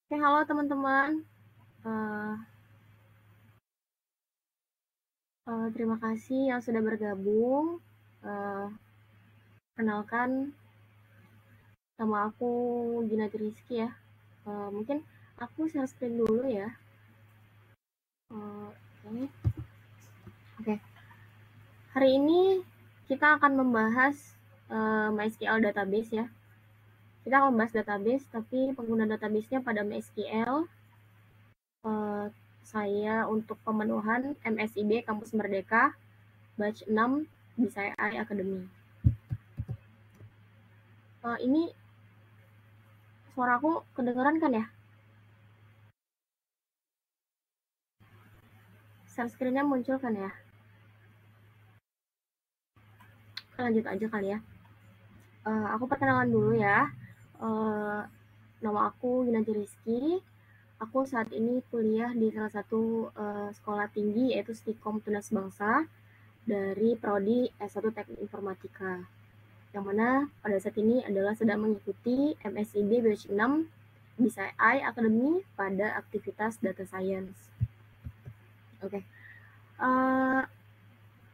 Oke, halo teman-teman. Uh, Terima kasih yang sudah bergabung. Uh, Kenalkan, nama aku Gina Rizky ya. Mungkin aku share screen dulu ya. Oke. Oke. Hari ini kita akan membahas MySQL database ya. Kita akan membahas database, tapi pengguna database-nya pada MySQL. Saya untuk pemenuhan MSIB Kampus Merdeka, batch 6 di SciI Academy. Ini suaraku kedengeran kan ya? Share screen-nya muncul kan ya? Lanjut aja kali ya. Aku perkenalan dulu ya. Uh, Nama aku Ginanti Rizky. Aku saat ini kuliah di salah satu sekolah tinggi yaitu Stikom Tunas Bangsa dari Prodi S1 Teknik Informatika. Yang mana pada saat ini adalah sedang mengikuti MSIB Batch 6 di SciI Academy pada aktivitas Data Science. Oke.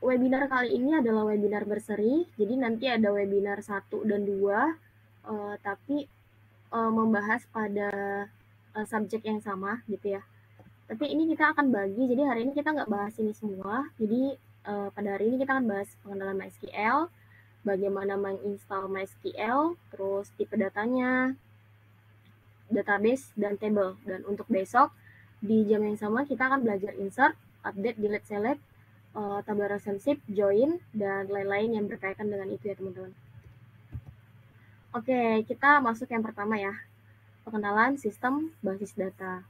Webinar kali ini adalah webinar berseri, jadi nanti ada webinar 1 dan 2, tapi membahas pada subjek yang sama gitu ya. Tapi ini kita akan bagi, jadi hari ini kita nggak bahas ini semua, jadi pada hari ini kita akan bahas pengenalan MySQL, bagaimana menginstal MySQL, terus tipe datanya, database, dan table. Dan untuk besok, di jam yang sama kita akan belajar insert, update, delete, select, tabel relationship, join, dan lain-lain yang berkaitan dengan itu ya teman-teman. Oke, kita masuk yang pertama ya. Pengenalan sistem basis data.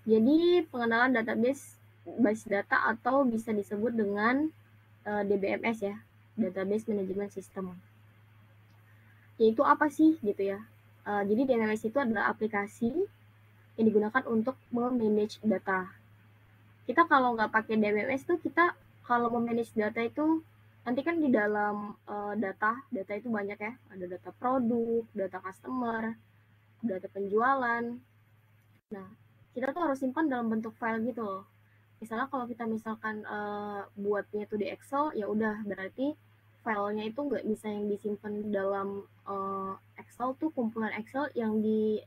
Jadi pengenalan database basis data atau bisa disebut dengan DBMS ya, Database Management System. Yaitu apa sih gitu ya. Jadi DBMS itu adalah aplikasi yang digunakan untuk memanage data. Kita kalau nggak pakai DBMS tuh kita kalau memanage data itu nanti kan di dalam data itu banyak ya, ada data produk, data customer, data penjualan. Nah, kita tuh harus simpan dalam bentuk file gitu loh. Misalnya kalau kita misalkan buatnya tuh di Excel, ya udah berarti filenya itu nggak bisa yang disimpan dalam Excel tuh kumpulan Excel yang di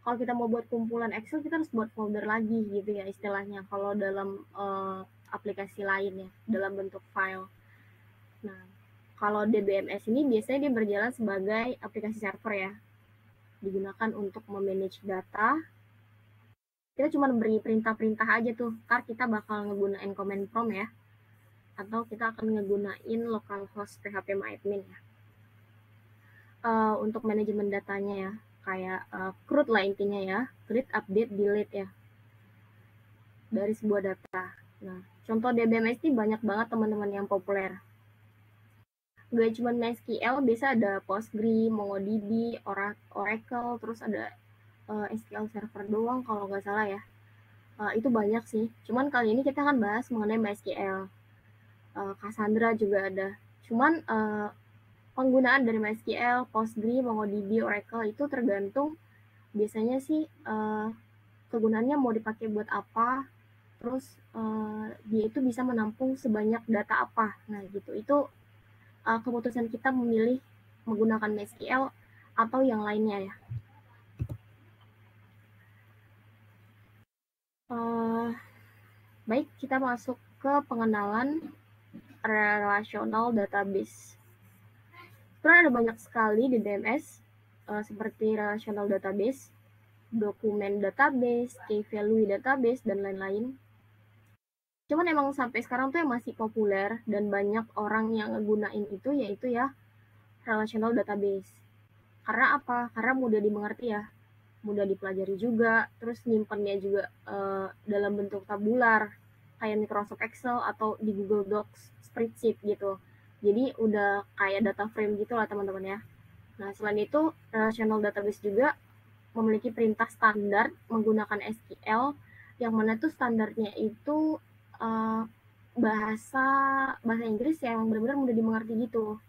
kalau kita mau buat kumpulan Excel kita harus buat folder lagi gitu ya istilahnya kalau dalam aplikasi lain ya dalam bentuk file. Nah, kalau DBMS ini biasanya dia berjalan sebagai aplikasi server ya, digunakan untuk memanage data. Kita cuma beri perintah-perintah aja tuh, ntar kita bakal ngegunain command prompt ya, atau kita akan ngegunain localhost phpMyAdmin ya. Untuk manajemen datanya ya, kayak CRUD lah intinya ya, create, update, delete ya, dari sebuah data. Nah, contoh DBMS ini banyak banget teman-teman yang populer. Gak cuma MySQL, biasa ada Postgre, MongoDB, Oracle, terus ada SQL Server doang kalau nggak salah ya. Itu banyak sih. Cuman kali ini kita akan bahas mengenai MySQL. Cassandra juga ada. Cuman penggunaan dari MySQL, Postgre, MongoDB, Oracle itu tergantung biasanya sih kegunaannya mau dipakai buat apa, terus dia itu bisa menampung sebanyak data apa. Nah gitu, itu keputusan kita memilih menggunakan MySQL atau yang lainnya ya. Baik, kita masuk ke pengenalan relational database. Sebenarnya ada banyak sekali di DMS, seperti relational database, dokumen database, key value database, dan lain-lain. Cuman emang sampai sekarang tuh yang masih populer dan banyak orang yang ngegunain itu yaitu ya relational database. Karena apa? Karena mudah dimengerti ya, mudah dipelajari juga, terus nyimpennya juga dalam bentuk tabular, kayak Microsoft Excel atau di Google Docs spreadsheet gitu. Jadi udah kayak data frame gitu lah teman-teman ya. Nah, selain itu, relational database juga memiliki perintah standar menggunakan SQL, yang mana tuh standarnya itu uh, bahasa Inggris yang benar-benar mudah dimengerti gitu.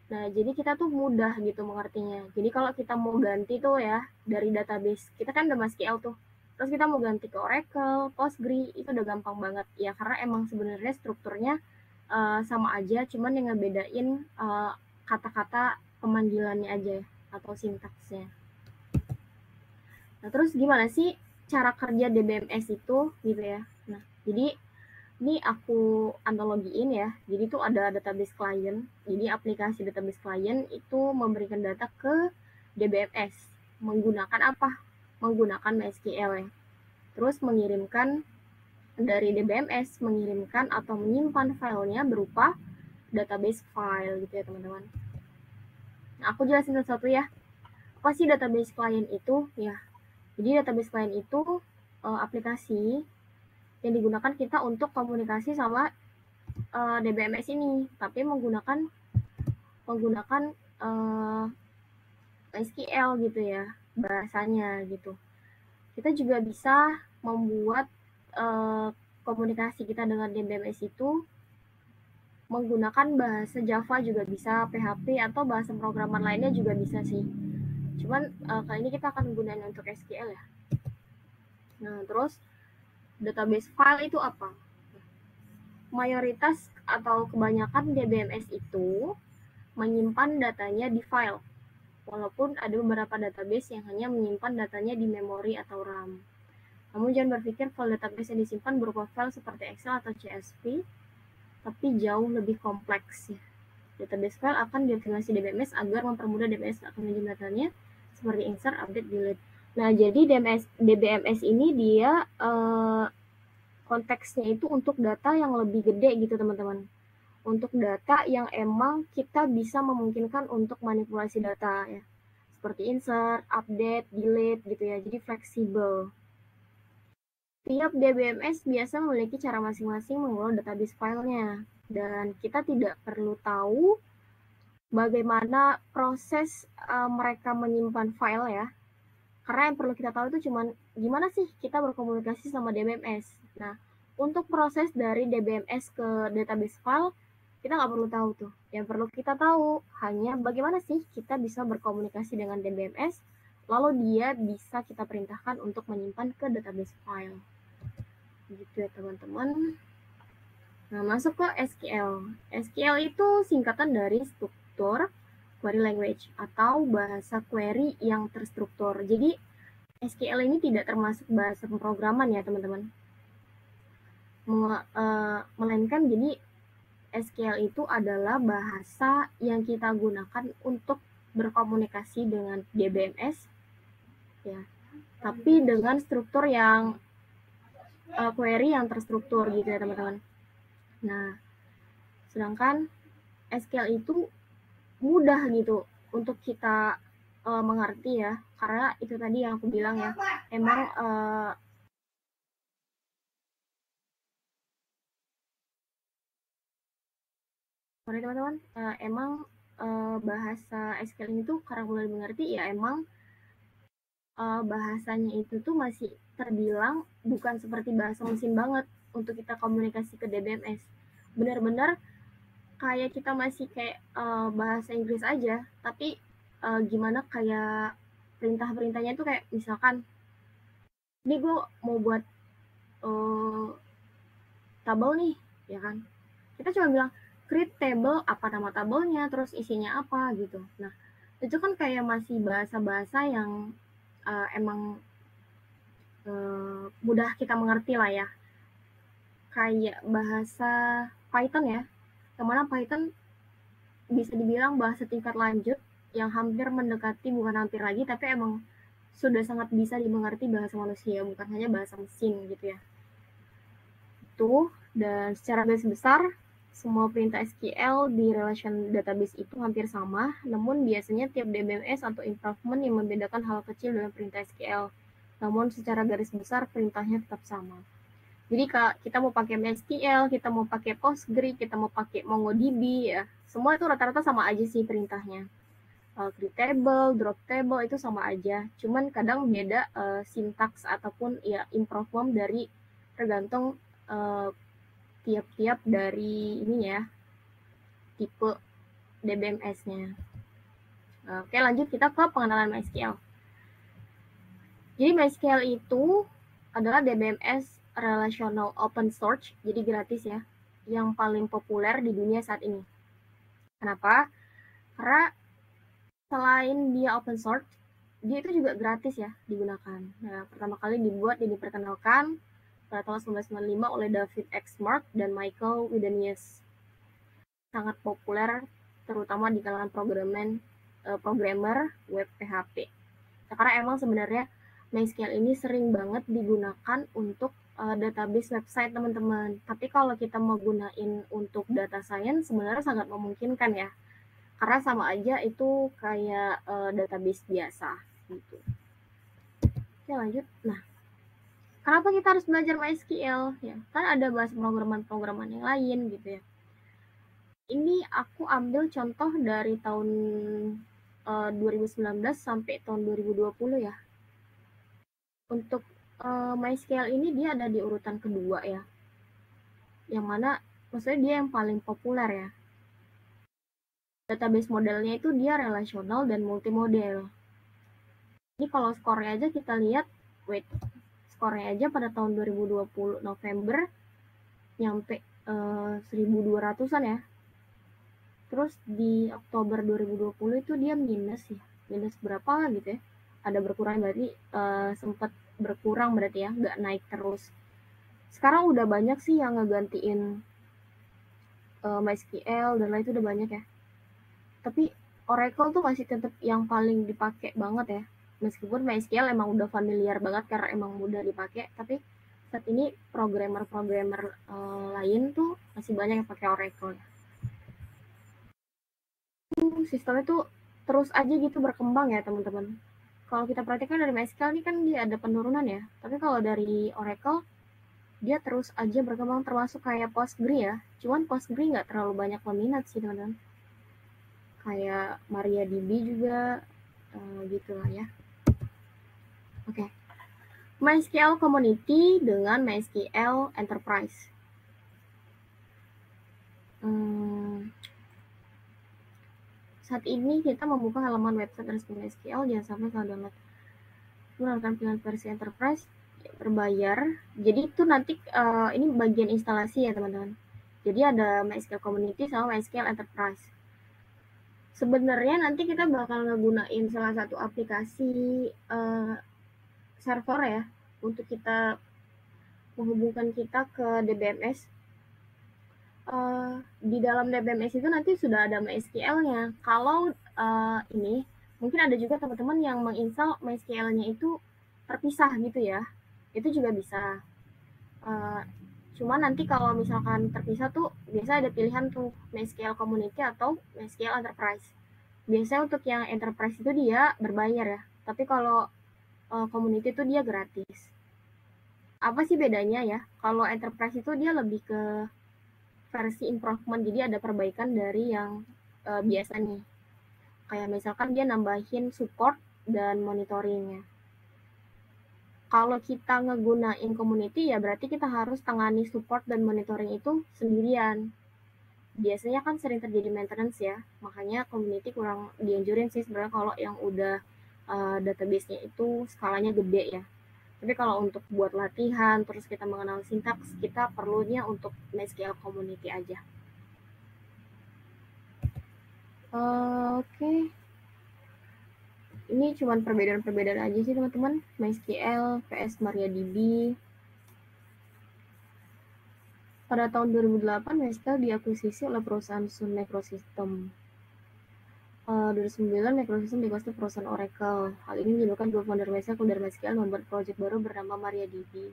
Nah, jadi kita tuh mudah gitu mengertinya. Jadi kalau kita mau ganti tuh ya dari database, kita kan udah MySQL tuh. Terus kita mau ganti ke Oracle, Postgre, itu udah gampang banget. Ya karena emang sebenarnya strukturnya sama aja, cuman yang ngebedain kata-kata pemanggilannya aja ya, atau sintaksnya. Nah, terus gimana sih cara kerja DBMS itu gitu ya. Nah, jadi ini aku analogiin ya. Jadi itu ada database client. Jadi aplikasi database client itu memberikan data ke DBMS. Menggunakan apa? Menggunakan MySQL ya. Terus mengirimkan dari DBMS, mengirimkan atau menyimpan filenya berupa database file gitu ya teman-teman. Nah, aku jelasin satu-satu ya. Apa sih database client itu? Ya, jadi database client itu aplikasi yang digunakan kita untuk komunikasi sama DBMS ini, tapi menggunakan SQL gitu ya bahasanya gitu. Kita juga bisa membuat komunikasi kita dengan DBMS itu menggunakan bahasa Java juga bisa, PHP atau bahasa programan lainnya juga bisa sih. Cuman kali ini kita akan gunain untuk SQL ya. Nah, terus database file itu apa? Mayoritas atau kebanyakan DBMS itu menyimpan datanya di file. Walaupun ada beberapa database yang hanya menyimpan datanya di memori atau RAM. Namun jangan berpikir file database yang disimpan berupa file seperti Excel atau CSV, tapi jauh lebih kompleks ya. Database file akan definisi DBMS agar mempermudah DBMS akan menjadi datanya seperti insert, update, delete. Nah, jadi DBMS ini dia konteksnya itu untuk data yang lebih gede gitu teman-teman. Untuk data yang emang kita bisa memungkinkan untuk manipulasi data ya. Seperti insert, update, delete gitu ya. Jadi fleksibel. Tiap DBMS biasa memiliki cara masing-masing mengelola database filenya. Dan kita tidak perlu tahu bagaimana proses mereka menyimpan file ya. Karena yang perlu kita tahu itu cuma gimana sih kita berkomunikasi sama DBMS. Nah, untuk proses dari DBMS ke database file, kita nggak perlu tahu tuh. Yang perlu kita tahu hanya bagaimana sih kita bisa berkomunikasi dengan DBMS, lalu dia bisa kita perintahkan untuk menyimpan ke database file. Gitu ya teman-teman. Nah, masuk ke SQL. SQL itu singkatan dari struktur query language atau bahasa query yang terstruktur. Jadi SQL ini tidak termasuk bahasa pemrograman ya teman-teman. Melainkan jadi SQL itu adalah bahasa yang kita gunakan untuk berkomunikasi dengan DBMS ya, tapi dengan struktur yang query yang terstruktur gitu ya teman-teman. Nah, sedangkan SQL itu mudah gitu untuk kita mengerti ya, karena itu tadi yang aku bilang ya, emang sorry teman-teman, emang bahasa SQL ini tuh karena mulai mengerti ya emang bahasanya itu tuh masih terbilang bukan seperti bahasa mesin banget untuk kita komunikasi ke DBMS. Benar-benar kayak kita masih kayak bahasa Inggris aja, tapi gimana kayak perintah-perintahnya itu kayak misalkan, ini gue mau buat tabel nih, ya kan? Kita cuma bilang create table, apa nama tabelnya, terus isinya apa gitu. Nah, itu kan kayak masih bahasa-bahasa yang emang mudah kita mengerti lah ya. Kayak bahasa Python ya, yang mana Python bisa dibilang bahasa tingkat lanjut yang hampir mendekati, bukan hampir lagi, tapi emang sudah sangat bisa dimengerti bahasa manusia, bukan hanya bahasa mesin gitu ya. Itu, dan secara garis besar, semua perintah SQL di relation database itu hampir sama, namun biasanya tiap DBMS atau improvement yang membedakan hal kecil dalam perintah SQL. Namun secara garis besar perintahnya tetap sama. Jadi kita mau pakai MySQL, kita mau pakai Postgre, kita mau pakai MongoDB ya, semua itu rata-rata sama aja sih perintahnya. Create table, drop table itu sama aja. Cuman kadang beda sintaks ataupun ya improvement dari tergantung tiap-tiap dari ini ya, tipe DBMS-nya. Oke, lanjut kita ke pengenalan MySQL. Jadi MySQL itu adalah DBMS relational open source, jadi gratis ya, yang paling populer di dunia saat ini. Kenapa? Karena selain dia open source, dia itu juga gratis ya digunakan. Nah, pertama kali dibuat dan diperkenalkan pada tahun 1995 oleh David Exmark dan Michael Widenius. Sangat populer terutama di kalangan programmer web PHP. Karena emang sebenarnya MySQL ini sering banget digunakan untuk database website teman-teman. Tapi kalau kita mau gunain untuk data science sebenarnya sangat memungkinkan ya. Karena sama aja itu kayak database biasa gitu. Oke, lanjut. Nah, kenapa kita harus belajar MySQL? Ya, kan ada bahasa programan-programan yang lain gitu ya. Ini aku ambil contoh dari tahun 2019 sampai tahun 2020 ya. Untuk MySQL ini dia ada di urutan kedua ya. Yang mana maksudnya dia yang paling populer ya. Database modelnya itu dia relasional dan multimodel. Ini kalau skornya aja kita lihat, skornya aja pada tahun 2020 November nyampe 1.200-an ya. Terus di Oktober 2020 itu dia minus ya. Minus berapa lah gitu ya. Ada berkurang berarti sempat berkurang berarti ya, nggak naik terus. Sekarang udah banyak sih yang ngegantiin MySQL dan lain itu udah banyak ya. Tapi Oracle tuh masih tetap yang paling dipakai banget ya. Meskipun MySQL emang udah familiar banget karena emang mudah dipakai, tapi saat ini programmer-programmer lain tuh masih banyak yang pakai Oracle ya. Sistemnya tuh terus aja gitu berkembang ya teman-teman. Kalau kita perhatikan dari MySQL ini kan dia ada penurunan ya, tapi kalau dari Oracle dia terus aja berkembang, termasuk kayak Postgre ya. Cuman Postgre nggak terlalu banyak peminat sih teman-teman. Kayak MariaDB juga gitu lah ya. Oke. MySQL Community dengan MySQL Enterprise. Saat ini kita membuka halaman website resmi MySQL, jangan sampai salah download. Menggunakan pilihan versi Enterprise berbayar. Jadi itu nanti ini bagian instalasi ya teman-teman. Jadi ada MySQL Community sama MySQL Enterprise. Sebenarnya nanti kita bakal ngegunain salah satu aplikasi server ya untuk kita menghubungkan kita ke DBMS. Di dalam DBMS itu nanti sudah ada MySQL-nya. Kalau ini mungkin ada juga teman-teman yang menginstal MySQL-nya itu terpisah gitu ya. Itu juga bisa. Cuma nanti kalau misalkan terpisah tuh biasa ada pilihan tuh MySQL Community atau MySQL Enterprise. Biasanya untuk yang Enterprise itu dia berbayar ya. Tapi kalau Community itu dia gratis. Apa sih bedanya ya? Kalau Enterprise itu dia lebih ke versi improvement, jadi ada perbaikan dari yang biasa nih. Kayak misalkan dia nambahin support dan monitoringnya. Kalau kita ngegunain community ya berarti kita harus tangani support dan monitoring itu sendirian. Biasanya kan sering terjadi maintenance ya, makanya community kurang dianjurin sih sebenarnya kalau yang udah database-nya itu skalanya gede ya. Tapi kalau untuk buat latihan, terus kita mengenal sintaks, kita perlunya untuk MySQL Community aja. Oke. Ini cuma perbedaan-perbedaan aja sih teman-teman. MySQL vs MariaDB. Pada tahun 2008, MySQL diakuisisi oleh perusahaan Sun Microsystem. 2009, Microsystem dikuasai perusahaan Oracle. Hal ini menyebabkan dua founder MySQL dari MySQL membuat proyek baru bernama MariaDB.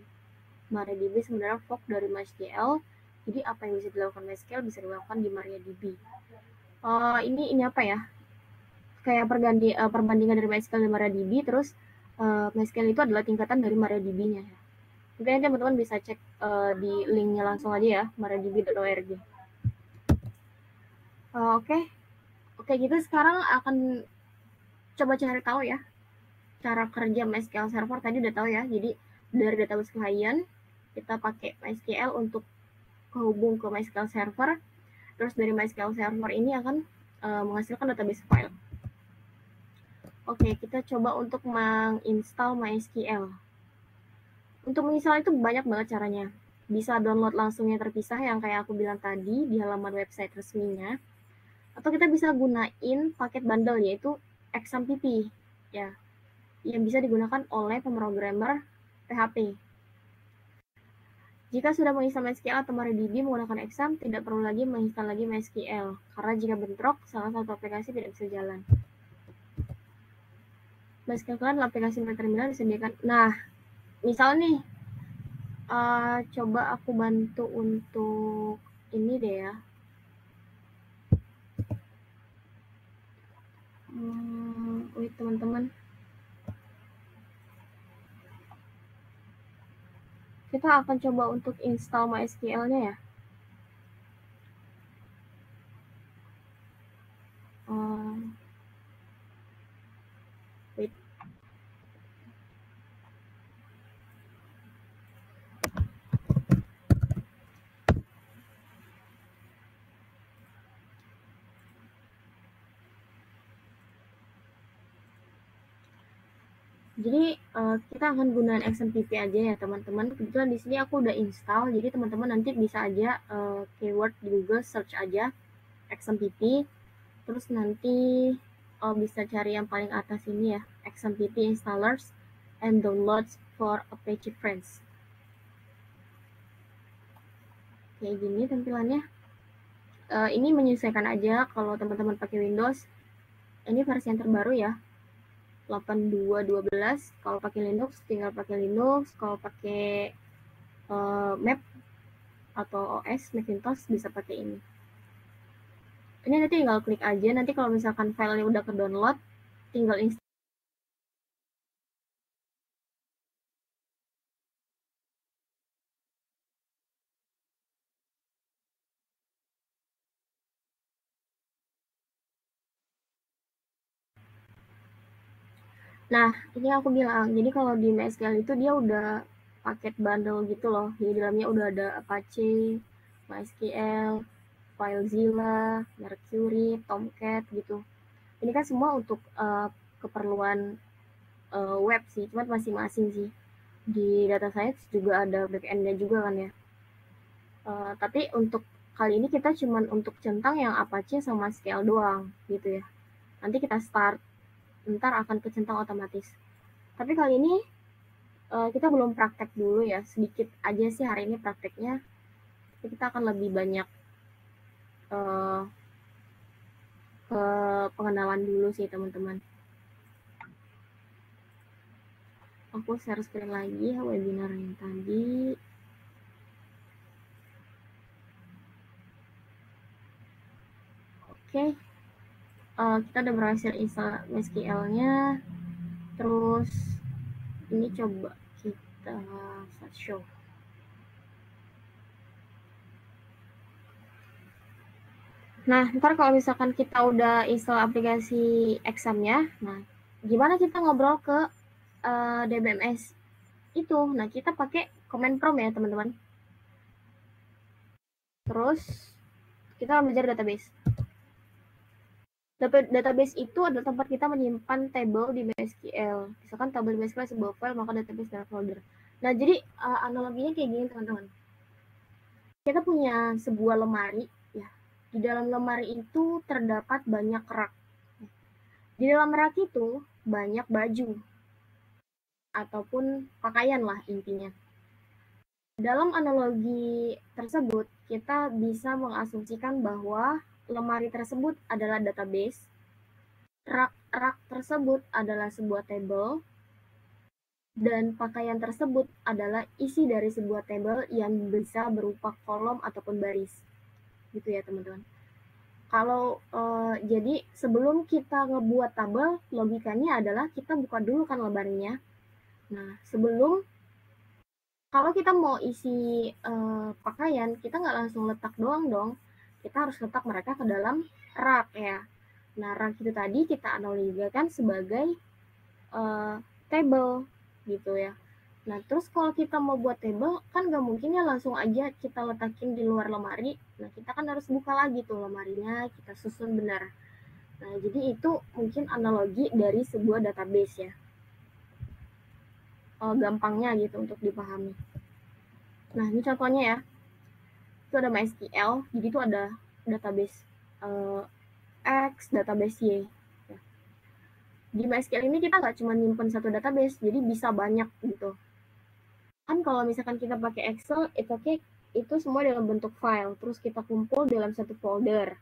MariaDB sebenarnya fork dari MySQL, jadi apa yang bisa dilakukan MySQL bisa dilakukan di MariaDB. Ini apa ya? Kayak perbandingan dari MySQL dan MariaDB, terus MySQL itu adalah tingkatan dari MariaDB-nya. Mungkin teman-teman bisa cek di linknya langsung aja ya, mariadb.org. Oke, gitu sekarang akan coba cari tahu ya cara kerja MySQL Server. Tadi udah tahu ya, jadi dari database client kita pakai MySQL untuk kehubung ke MySQL Server. Terus dari MySQL Server ini akan menghasilkan database file. Oke, kita coba untuk menginstal MySQL. Untuk menginstal itu banyak banget caranya. Bisa download langsung yang terpisah yang kayak aku bilang tadi di halaman website resminya. Atau kita bisa gunain paket bundle yaitu XMPP ya, yang bisa digunakan oleh pemrogramer PHP. Jika sudah menginstal MySQL atau MariaDB menggunakan XAMPP, tidak perlu lagi menginstal lagi MySQL, karena jika bentrok, salah satu aplikasi tidak bisa jalan. MySQL adalah aplikasi terminal disediakan. Nah, misal nih, coba aku bantu untuk ini deh ya. Wait teman-teman. Kita akan coba untuk install MySQL-nya ya. Wait. Jadi kita akan gunakan XMPP aja ya teman-teman. Kebetulan di sini aku udah install, jadi teman-teman nanti bisa aja keyword di Google search aja XMPP, terus nanti bisa cari yang paling atas ini ya, XMPP installers and downloads for Apache Friends. Kayak gini tampilannya. Ini menyesuaikan aja kalau teman-teman pakai Windows. Ini versi yang terbaru ya, 82.12. Kalau pakai Linux tinggal pakai Linux, kalau pakai Mac atau OS Macintosh bisa pakai ini. Ini nanti tinggal klik aja, nanti kalau misalkan filenya udah ke download tinggal install. Nah, ini aku bilang, jadi kalau di MySQL itu dia udah paket bundle gitu loh. Jadi dalamnya udah ada Apache, MySQL, FileZilla, Mercury, Tomcat gitu. Ini kan semua untuk keperluan web sih, cuma masing-masing sih. Di data science juga ada backend-nya juga kan ya. Tapi untuk kali ini kita cuma untuk centang yang Apache sama MySQL doang gitu ya. Nanti kita start, ntar akan ke centang otomatis. Tapi kali ini kita belum praktek dulu ya, sedikit aja sih hari ini prakteknya. Tapi kita akan lebih banyak ke pengenalan dulu sih teman-teman. Aku share screen lagi ya webinar yang tadi. Oke, kita udah berhasil install MySQL-nya. Terus ini coba kita show. Nah, ntar kalau misalkan kita udah install aplikasi exam-nya, nah gimana kita ngobrol ke DBMS itu? Nah, kita pakai command prompt ya teman-teman. Terus kita belajar database. Database itu adalah tempat kita menyimpan table di MySQL. Misalkan tabel di MySQL sebuah file, maka database dalam folder. Nah, jadi analoginya kayak gini teman-teman. Kita punya sebuah lemari, ya. Di dalam lemari itu terdapat banyak rak. Di dalam rak itu banyak baju ataupun pakaian lah intinya. Dalam analogi tersebut, kita bisa mengasumsikan bahwa lemari tersebut adalah database, rak tersebut adalah sebuah table, dan pakaian tersebut adalah isi dari sebuah table yang bisa berupa kolom ataupun baris. Gitu ya teman-teman. Kalau jadi sebelum kita ngebuat tabel, logikanya adalah kita buka dulu kan lemarinya. Nah, kalau kita mau isi pakaian, kita nggak langsung letak doang dong. Kita harus letak mereka ke dalam rak ya. Nah, rak itu tadi kita analogikan sebagai table gitu ya. Nah, terus kalau kita mau buat table, kan nggak mungkin ya langsung aja kita letakin di luar lemari. Nah, kita kan harus buka lagi tuh lemarinya, kita susun benar. Nah, jadi itu mungkin analogi dari sebuah database ya. Gampangnya gitu untuk dipahami. Nah, ini contohnya ya. Itu ada MySQL, jadi itu ada database X, database Y. Di MySQL ini kita nggak cuma nyimpen satu database, jadi bisa banyak gitu. Kan kalau misalkan kita pakai Excel, itu semua dalam bentuk file, terus kita kumpul dalam satu folder.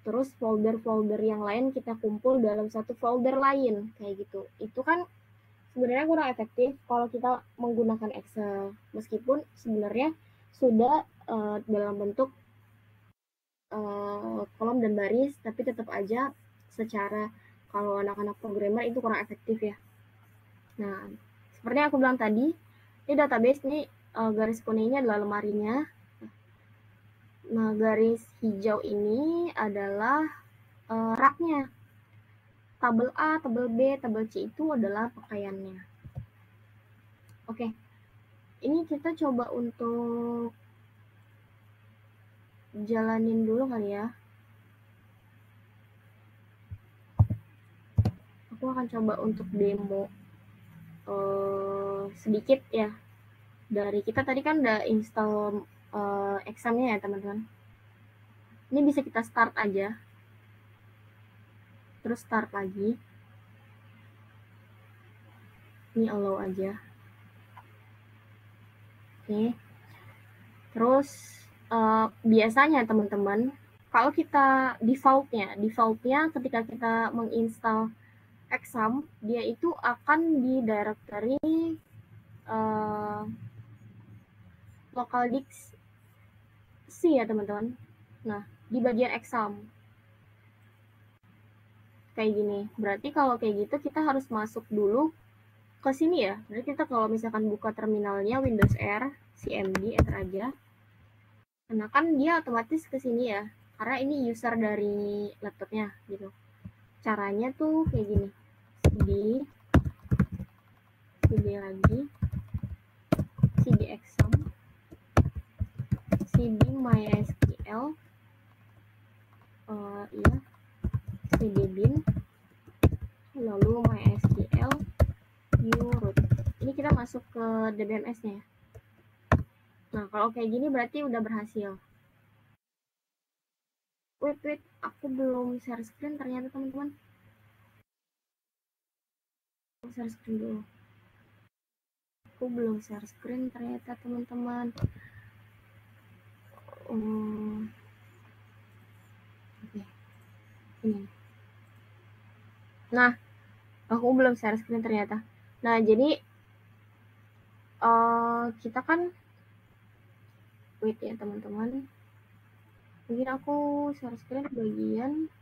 Terus folder-folder yang lain kita kumpul dalam satu folder lain, kayak gitu. Itu kan sebenarnya kurang efektif kalau kita menggunakan Excel, meskipun sebenarnya sudah dalam bentuk kolom dan baris, tapi tetap aja secara kalau anak-anak programmer itu kurang efektif ya. Nah, seperti yang aku bilang tadi, ini database ini garis kuningnya adalah lemarinya. Nah, garis hijau ini adalah raknya. Tabel A, tabel B, tabel C itu adalah pakaiannya. Oke, ini kita coba untuk jalanin dulu kali ya. Aku akan coba untuk demo sedikit ya. Dari kita tadi kan udah install examnya ya teman-teman. Ini bisa kita start aja. Terus start lagi. Ini allow aja. Oke. Terus biasanya teman-teman, kalau kita defaultnya ketika kita menginstal exam, dia itu akan di directory localdisk C ya teman-teman. Nah, di bagian exam kayak gini. Berarti kalau kayak gitu kita harus masuk dulu ke sini ya. Berarti kita kalau misalkan buka terminalnya Windows R, cmd enter aja. Nah, kan dia otomatis ke sini ya. Karena ini user dari laptopnya gitu. Caranya tuh kayak gini. cd lagi, cd exam, cd mysql, iya, cd bin, lalu mysql uroot. Ini kita masuk ke DBMS-nya ya. Nah, kalau kayak gini berarti udah berhasil. Wait, aku belum share screen ternyata teman-teman. Share screen dulu. Aku belum share screen ternyata teman-teman. Oke. Ini. Nah, aku belum share screen ternyata. Nah, jadi kita kan wait ya teman-teman. Mungkin aku share screen bagian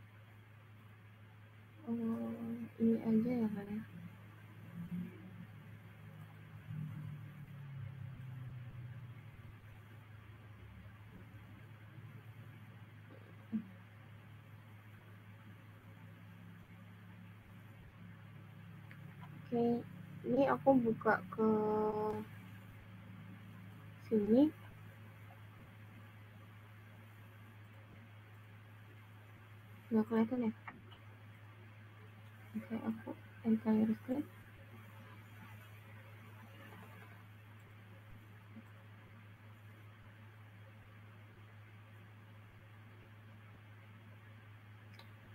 ini aja ya kan ya. Oke, ini aku buka ke sini. Nggak kelihatan ya? Oke, aku entire screen.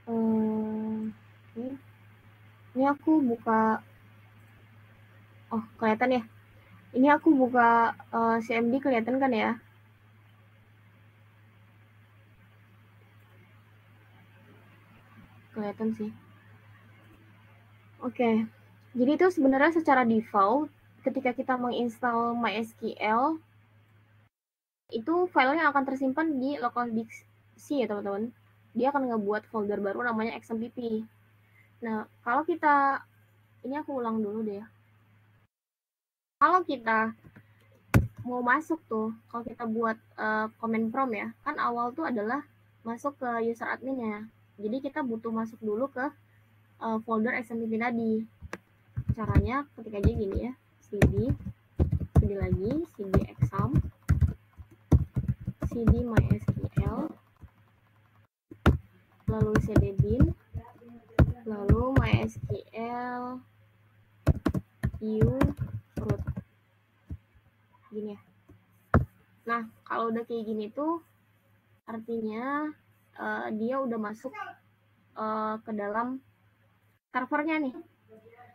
Oke. Ini aku buka. Oh, kelihatan ya? Ini aku buka CMD, kelihatan kan ya? Kelihatan sih. Oke. Jadi itu sebenarnya secara default ketika kita menginstal MySQL itu filenya akan tersimpan di local disk C ya teman-teman. Dia akan ngebuat folder baru namanya XMPP. Nah, kalau kita ini aku ulang dulu deh ya. Kalau kita mau masuk tuh, kalau kita buat command prompt ya, kan awal tuh adalah masuk ke user adminnya. Jadi kita butuh masuk dulu ke folder XMPP tadi. Caranya ketik aja gini ya, cd lagi, cd exam, cd mysql, lalu cd bin, lalu MySQL view root gini ya. Nah, kalau udah kayak gini tuh artinya dia udah masuk ke dalam servernya nih.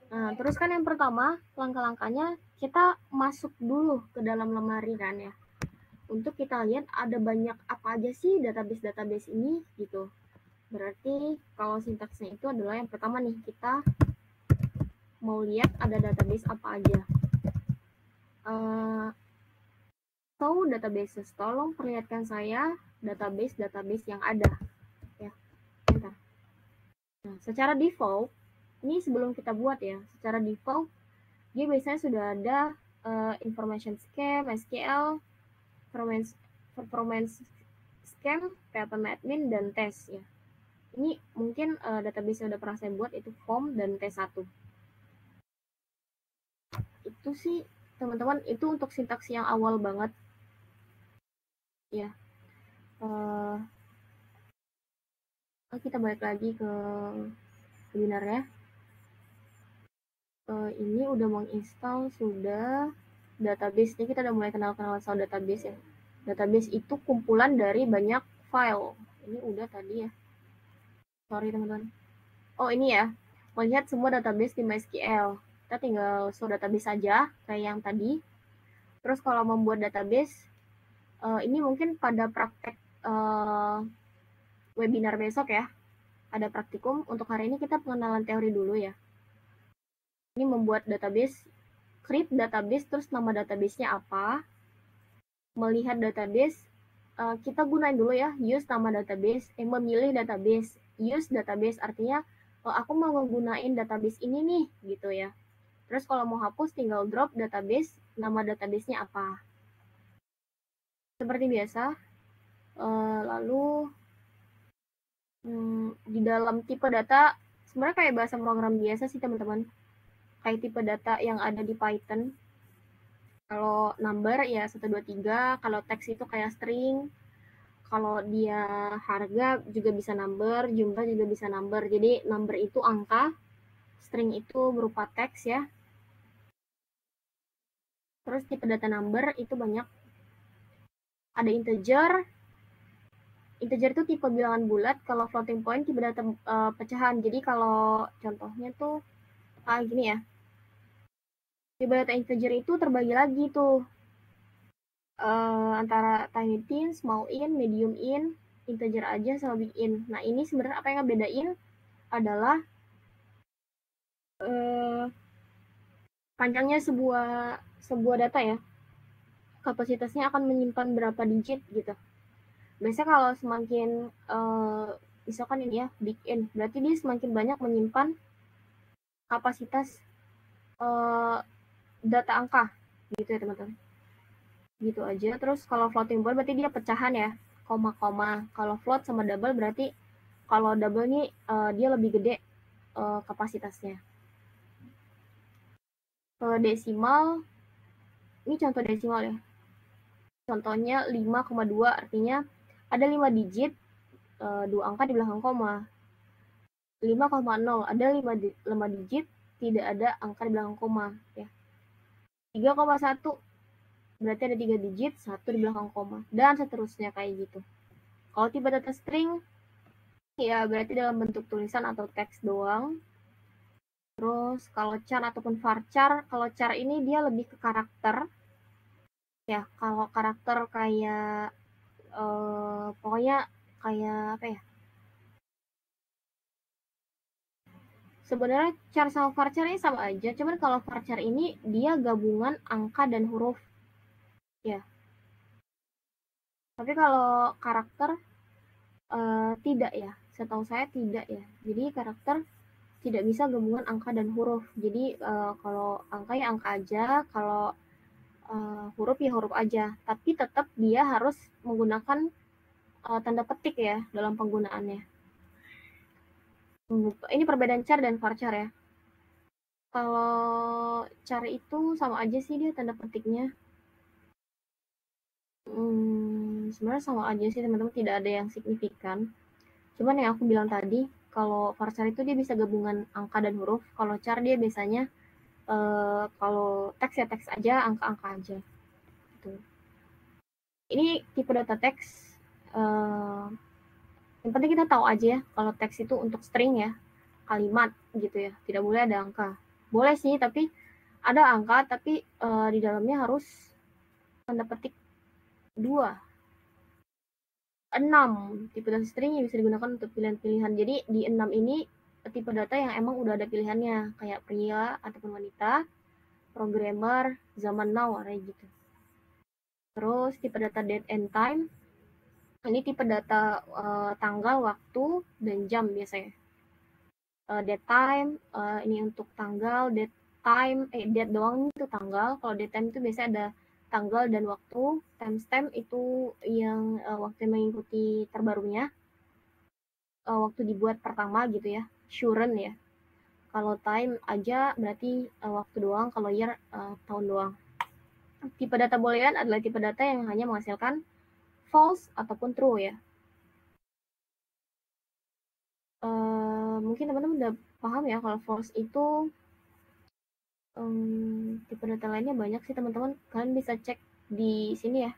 Nah, terus kan yang pertama langkah-langkahnya kita masuk dulu ke dalam lemari kan ya, untuk kita lihat ada banyak apa aja sih database ini gitu. Berarti kalau sintaksnya itu adalah yang pertama nih, kita mau lihat ada database apa aja. So databases, tolong perlihatkan saya database yang ada ya. Bentar. Nah, secara default ini sebelum kita buat ya, secara default dia biasanya sudah ada information scheme, SQL, performance scheme, php-admin, dan test ya. Ini mungkin database yang udah pernah saya buat itu form dan T1. Itu sih teman-teman, itu untuk sintaks yang awal banget ya. Kita balik lagi ke webinar ya. Ini udah menginstal sudah database. Ini kita udah mulai kenal-kenal soal database ya. Database itu kumpulan dari banyak file. Ini udah tadi ya. Sorry teman-teman. Oh ini ya, melihat semua database di MySQL. Kita tinggal show database saja kayak yang tadi. Terus kalau membuat database, ini mungkin pada praktek webinar besok ya. Ada praktikum. Untuk hari ini kita pengenalan teori dulu ya. Ini membuat database, create database, terus nama databasenya apa. Melihat database, kita gunain dulu ya, use nama database, memilih database. Use database artinya, aku mau menggunain database ini nih, gitu ya. Terus kalau mau hapus, tinggal drop database, nama databasenya apa. Seperti biasa. Lalu, di dalam tipe data, sebenarnya kayak bahasa program biasa sih teman-teman. Kayak tipe data yang ada di Python. Kalau number ya 1, 2, 3. Kalau teks itu kayak string. Kalau dia harga juga bisa number, jumlah juga bisa number. Jadi number itu angka, string itu berupa teks ya. Terus tipe data number itu banyak. Ada integer. Integer itu tipe bilangan bulat. Kalau floating point tipe data pecahan. Jadi kalau contohnya tuh gini ya. Tipe data integer itu terbagi lagi tuh antara tiny int, small int, medium int, integer aja sama big int. Nah ini sebenarnya apa yang ngebedain adalah panjangnya sebuah data ya. Kapasitasnya akan menyimpan berapa digit gitu. Biasanya kalau semakin misalkan ini ya big int, berarti dia semakin banyak menyimpan kapasitas data angka gitu ya teman-teman. Gitu aja. Terus kalau floating point berarti dia pecahan ya, koma-koma. Kalau float sama double berarti kalau double nih dia lebih gede kapasitasnya. Kalau desimal, ini contoh desimal ya. Contohnya 5,2 artinya ada 5 digit, 2 angka di belakang koma. 5,0 ada 5 digit, tidak ada angka di belakang koma ya. 3,1 berarti ada 3 digit, 1 di belakang koma, dan seterusnya kayak gitu. Kalau tipe data string ya berarti dalam bentuk tulisan atau teks doang. Terus kalau char ataupun varchar, kalau char ini dia lebih ke karakter ya. Kalau karakter kayak pokoknya kayak apa ya, sebenarnya char sama varchar ini sama aja, cuman kalau varchar ini dia gabungan angka dan huruf ya. Tapi kalau karakter tidak ya, setahu saya tidak ya. Jadi karakter tidak bisa gabungan angka dan huruf. Jadi kalau angka ya angka aja, kalau huruf ya huruf aja. Tapi tetap dia harus menggunakan tanda petik ya dalam penggunaannya. Ini perbedaan char dan varchar ya. Kalau char itu sama aja sih dia tanda petiknya. Sebenarnya sama aja sih teman-teman, tidak ada yang signifikan. Cuman yang aku bilang tadi, Kalau varchar itu dia bisa gabungan angka dan huruf. Kalau char dia biasanya kalau teks ya teks aja, angka-angka aja. Gitu. Ini tipe data teks. Yang penting kita tahu aja ya, kalau teks itu untuk string ya, kalimat gitu ya, tidak boleh ada angka. Boleh sih, tapi ada angka, tapi di dalamnya harus tanda petik 2. 6 tipe data string yang bisa digunakan untuk pilihan-pilihan. Jadi di 6 ini tipe data yang emang udah ada pilihannya, kayak pria ataupun wanita, programmer, zaman now, kayak gitu. Terus tipe data date and time, ini tipe data tanggal, waktu, dan jam biasanya. Date time, ini untuk tanggal, date time, date doang itu tanggal. Kalau date time itu biasanya ada tanggal dan waktu. Timestamp itu yang waktu yang mengikuti terbarunya, waktu dibuat pertama gitu ya, current ya. Kalau time aja berarti waktu doang, kalau year tahun doang. Tipe data boolean adalah tipe data yang hanya menghasilkan false ataupun true ya. Mungkin teman-teman udah paham ya kalau false itu tipe data lainnya banyak sih teman-teman. Kalian bisa cek di sini ya,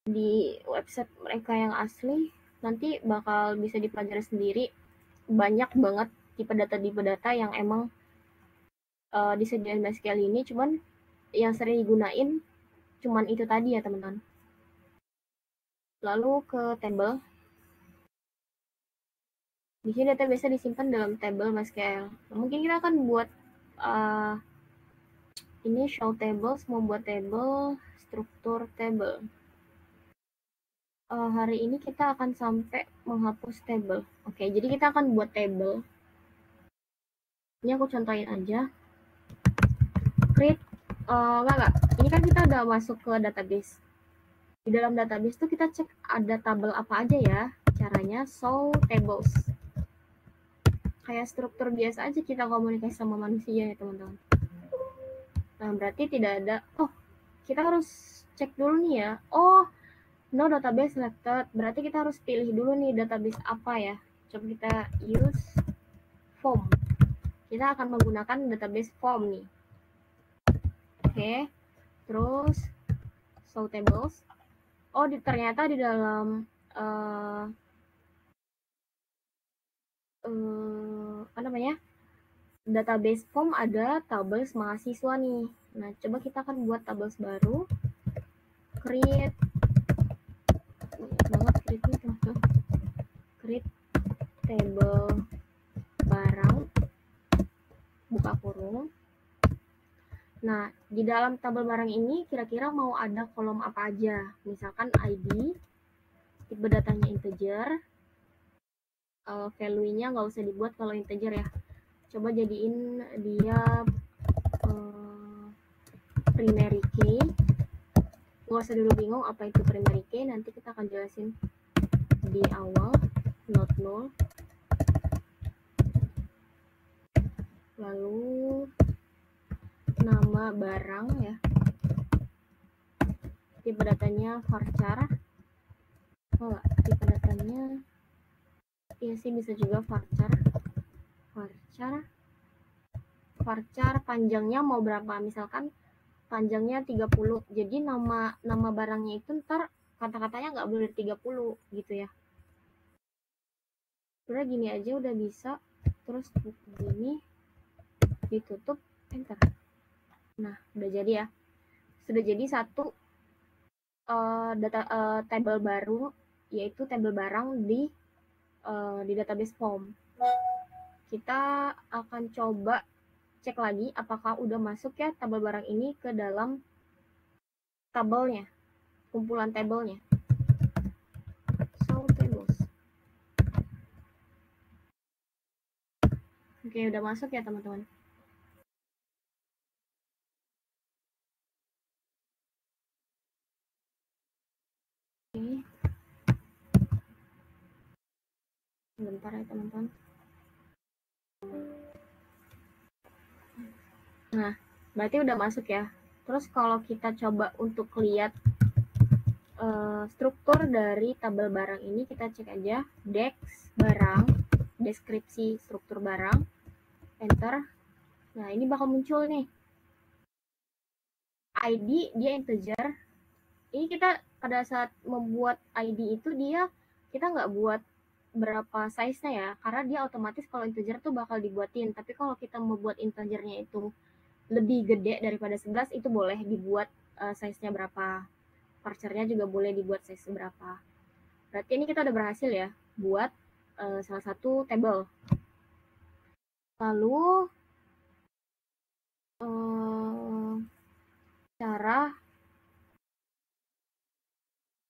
di website mereka yang asli, nanti bakal bisa dipelajari sendiri. Banyak banget tipe data yang emang disediain MySQL ini, cuman yang sering digunain cuman itu tadi ya teman-teman. Lalu ke table. Di sini data biasa disimpan dalam table MySQL. Nah, mungkin kita akan buat ini show tables, mau buat table, struktur table. Hari ini kita akan sampai menghapus table. Oke, jadi kita akan buat table. Ini aku contohin aja. Create, enggak. Ini kan kita udah masuk ke database. Di dalam database tuh kita cek ada tabel apa aja ya. Caranya show tables. Kayak struktur biasa aja kita komunikasi sama manusia ya teman-teman. Nah, berarti tidak ada, kita harus cek dulu nih ya. No database selected. Berarti kita harus pilih dulu nih database apa ya. Coba kita use form. Kita akan menggunakan database form nih. Oke. Terus show tables. Ternyata di dalam database form ada tables mahasiswa nih. Nah, coba kita akan buat tables baru. Create create table barang, buka kurung. Nah, di dalam tabel barang ini kira-kira mau ada kolom apa aja. Misalkan ID, tipe datanya integer, value-nya nggak usah dibuat kalau integer ya. Coba jadiin dia primary key. Nggak usah dulu bingung apa itu primary key, nanti kita akan jelasin di awal. Not null. Lalu nama barang ya, tipe datanya varchar. Tipe datanya ya sih bisa juga varchar. Panjangnya mau berapa, misalkan panjangnya 30. Jadi nama barangnya itu ntar kata-katanya nggak boleh 30 gitu ya. Udah gini aja udah bisa. Terus begini ditutup, enter. Nah, udah jadi ya. Sudah jadi satu table baru, yaitu table barang di database form. Kita akan coba cek lagi apakah udah masuk ya tabel barang ini ke dalam tabelnya, kumpulan tabelnya. Show tables. Oke, udah masuk ya teman-teman. Oke. Bentar ya teman-teman. Nah, berarti udah masuk ya. Terus kalau kita coba untuk lihat struktur dari tabel barang ini, kita cek aja dex barang. deskripsi struktur barang, enter. Nah, ini bakal muncul nih. ID dia integer. Ini kita pada saat membuat ID itu kita nggak buat berapa size-nya ya, karena dia otomatis kalau integer tuh bakal dibuatin. Tapi kalau kita membuat integernya itu lebih gede daripada 11, itu boleh dibuat size-nya berapa. Parsernya juga boleh dibuat size berapa. Berarti ini kita udah berhasil ya buat salah satu table. Lalu cara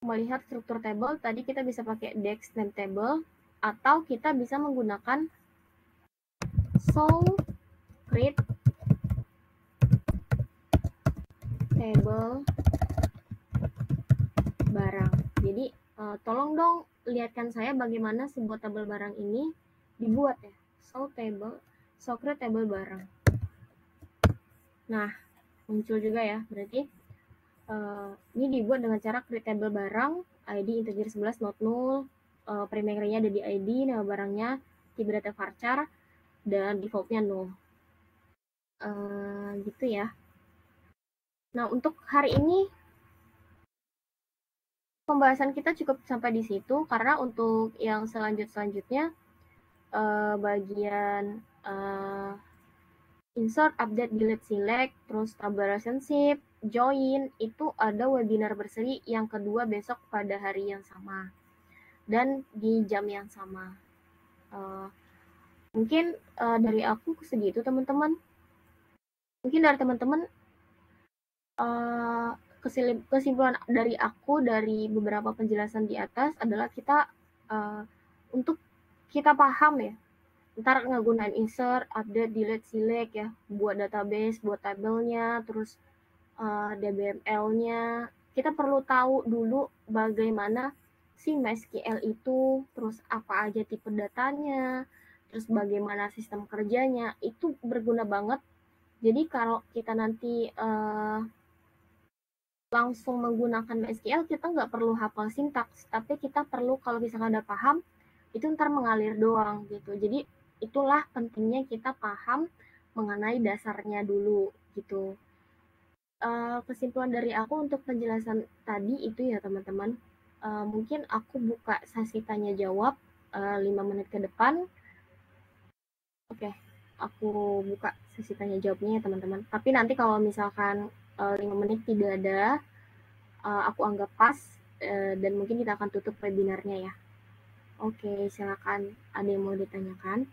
melihat struktur table, tadi kita bisa pakai dex name table, atau kita bisa menggunakan show create table barang. Jadi tolong dong lihatkan saya bagaimana sebuah tabel barang ini dibuat ya. Show create table barang. Nah, muncul juga ya, berarti ini dibuat dengan cara create table barang, ID integer 11 not null, primary-nya ada di ID, nama barangnya, tipe data varchar, dan default-nya null. Gitu ya. Nah, untuk hari ini pembahasan kita cukup sampai di situ, karena untuk yang selanjutnya bagian insert, update, delete, select, terus tabel relationship, join, itu ada webinar berseri yang kedua besok pada hari yang sama dan di jam yang sama. Mungkin dari aku segitu teman-teman. Mungkin dari teman-teman kesimpulan dari aku dari beberapa penjelasan di atas adalah kita untuk kita paham ya, ntar ngegunain insert, update, delete, select ya, buat database, buat tabelnya, terus DBML-nya. Kita perlu tahu dulu bagaimana si MySQL itu, terus apa aja tipe datanya, terus bagaimana sistem kerjanya, itu berguna banget. Jadi kalau kita nanti langsung menggunakan MySQL, kita nggak perlu hafal sintaks, tapi kita perlu kalau misalkan udah paham, itu ntar mengalir doang gitu. Jadi itulah pentingnya kita paham mengenai dasarnya dulu gitu. Kesimpulan dari aku untuk penjelasan tadi itu ya teman-teman, mungkin aku buka sesi tanya jawab 5 menit ke depan. Oke, aku buka sesi tanya jawabnya ya teman-teman. Tapi nanti kalau misalkan 5 menit tidak ada, aku anggap pas dan mungkin kita akan tutup webinarnya ya. Oke, silakan, ada yang mau ditanyakan?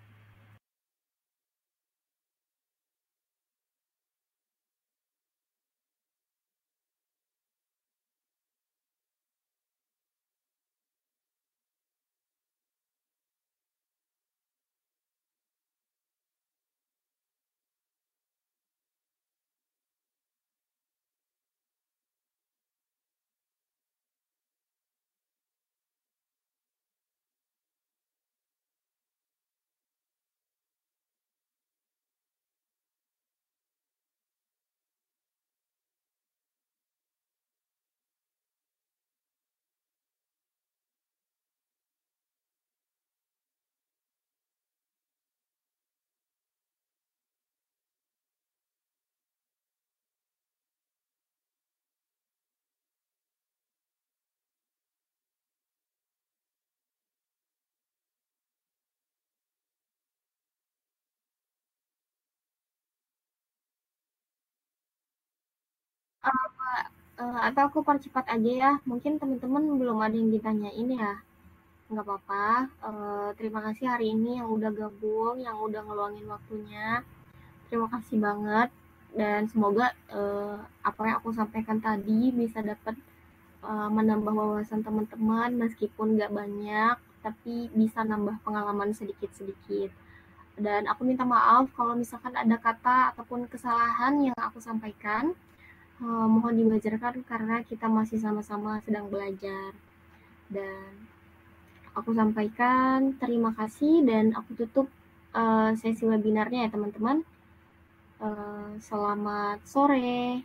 Atau aku percepat aja ya, mungkin teman-teman belum ada yang ditanyain ya. Nggak apa-apa, terima kasih hari ini yang udah gabung, yang udah ngeluangin waktunya. Terima kasih banget, dan semoga apa yang aku sampaikan tadi bisa dapat menambah wawasan teman-teman, meskipun nggak banyak, tapi bisa nambah pengalaman sedikit-sedikit. Dan aku minta maaf kalau misalkan ada kata ataupun kesalahan yang aku sampaikan. Mohon diwajarkan karena kita masih sama-sama sedang belajar. Dan aku sampaikan terima kasih dan aku tutup sesi webinarnya ya teman-teman. Selamat sore.